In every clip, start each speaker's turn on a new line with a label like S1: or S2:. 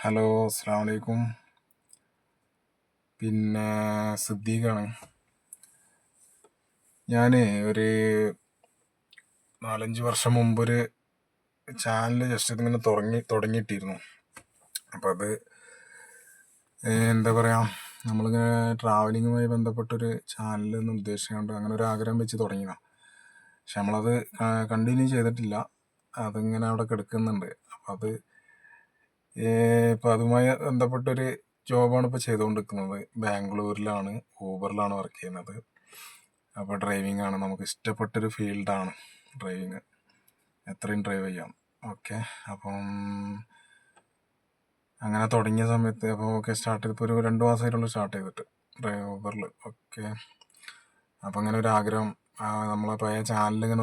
S1: Hello, അസ്സാം വലൈക്കും. പിന്നെ സിദ്ദീഖാണ്. ഞാൻ ഒരു 4-5 വർഷം മുമ്പൊരു ചാനൽ ജസ്റ്റ് ഇതിങ്ങനെ തുടങ്ങിയിട്ടിരുന്നു. അപ്പോൾ അത് എന്താ പറയുക, നമ്മളിങ്ങനെ ട്രാവലിങ്ങുമായി ബന്ധപ്പെട്ടൊരു ചാനൽ എന്ന് ഉദ്ദേശിച്ചുകൊണ്ട് അങ്ങനെ ഒരു ആഗ്രഹം വെച്ച് തുടങ്ങിയതാണ്. പക്ഷെ നമ്മളത് കണ്ടിന്യൂ ചെയ്തിട്ടില്ല. അതിങ്ങനെ അവിടെ കിടക്കുന്നുണ്ട്. അപ്പോൾ അത് ഇപ്പോൾ അതുമായി ബന്ധപ്പെട്ടൊരു ജോബാണ് ഇപ്പോൾ ചെയ്തുകൊണ്ടിരിക്കുന്നത്. ബാംഗ്ലൂരിലാണ്, ഊബറിലാണ് വർക്ക് ചെയ്യുന്നത്. അപ്പോൾ ഡ്രൈവിംഗ് ആണ്, നമുക്ക് ഇഷ്ടപ്പെട്ടൊരു ഫീൽഡാണ് ഡ്രൈവിങ്. എത്രയും ഡ്രൈവ് ചെയ്യാം. ഓക്കെ, അപ്പം അങ്ങനെ തുടങ്ങിയ സമയത്ത് അപ്പോൾ സ്റ്റാർട്ട് ചെയ്തപ്പോൾ ഒരു 2 മാസമായിട്ടുള്ളൂ സ്റ്റാർട്ട് ചെയ്തിട്ട് ഊബറിൽ. ഓക്കെ, അപ്പോൾ അങ്ങനെ ഒരു ആഗ്രഹം, നമ്മളെ പഴയ ചാനൽ ഇങ്ങനെ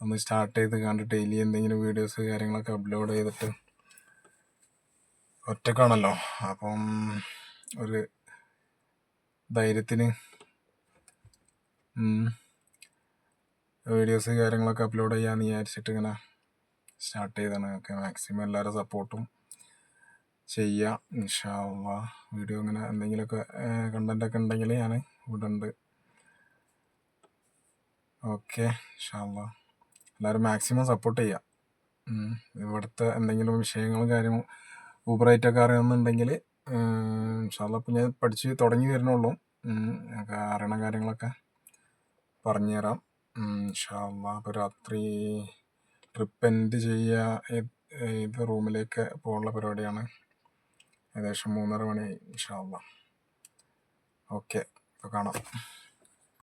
S1: ഒന്ന് സ്റ്റാർട്ട് ചെയ്ത് കണ്ട് ഡെയിലി എന്തെങ്കിലും വീഡിയോസ് കാര്യങ്ങളൊക്കെ അപ്ലോഡ് ചെയ്തിട്ട്, ഒറ്റക്കാണല്ലോ അപ്പം ഒരു ധൈര്യത്തിന് വീഡിയോസ് കാര്യങ്ങളൊക്കെ അപ്ലോഡ് ചെയ്യാമെന്ന് വിചാരിച്ചിട്ട് ഇങ്ങനെ സ്റ്റാർട്ട് ചെയ്താണ്. ഓക്കെ, മാക്സിമം എല്ലാവരും സപ്പോർട്ടും ചെയ്യുക. ഇൻഷാ അള്ളാ വീഡിയോ ഇങ്ങനെ എന്തെങ്കിലുമൊക്കെ കണ്ടൻറ്റൊക്കെ ഉണ്ടെങ്കിൽ ഞാൻ ഇവിടെ ഉണ്ട്. ഓക്കെ, ഇൻഷാ അള്ളാ എല്ലാവരും മാക്സിമം സപ്പോർട്ട് ചെയ്യുക. ഇവിടുത്തെ എന്തെങ്കിലും വിഷയങ്ങളും കാര്യങ്ങളും ഊബറായിട്ടൊക്കെ അറിയുന്നുണ്ടെങ്കിൽ ഇൻഷാ അള്ളാ ഇപ്പം ഞാൻ പഠിച്ച് തുടങ്ങി വരുന്നുള്ളൂ. ഞങ്ങൾക്ക് അറിയണ കാര്യങ്ങളൊക്കെ പറഞ്ഞു തരാം ഇൻഷാ അള്ളാ. അപ്പോൾ രാത്രി ട്രിപ്പ് എൻഡ് ചെയ്യുക, ഇത് റൂമിലേക്ക് പോകാനുള്ള പരിപാടിയാണ്. ഏകദേശം 3:30 മണി ഇൻഷാ അള്ളാ. ഓക്കെ, അപ്പോൾ കാണാം.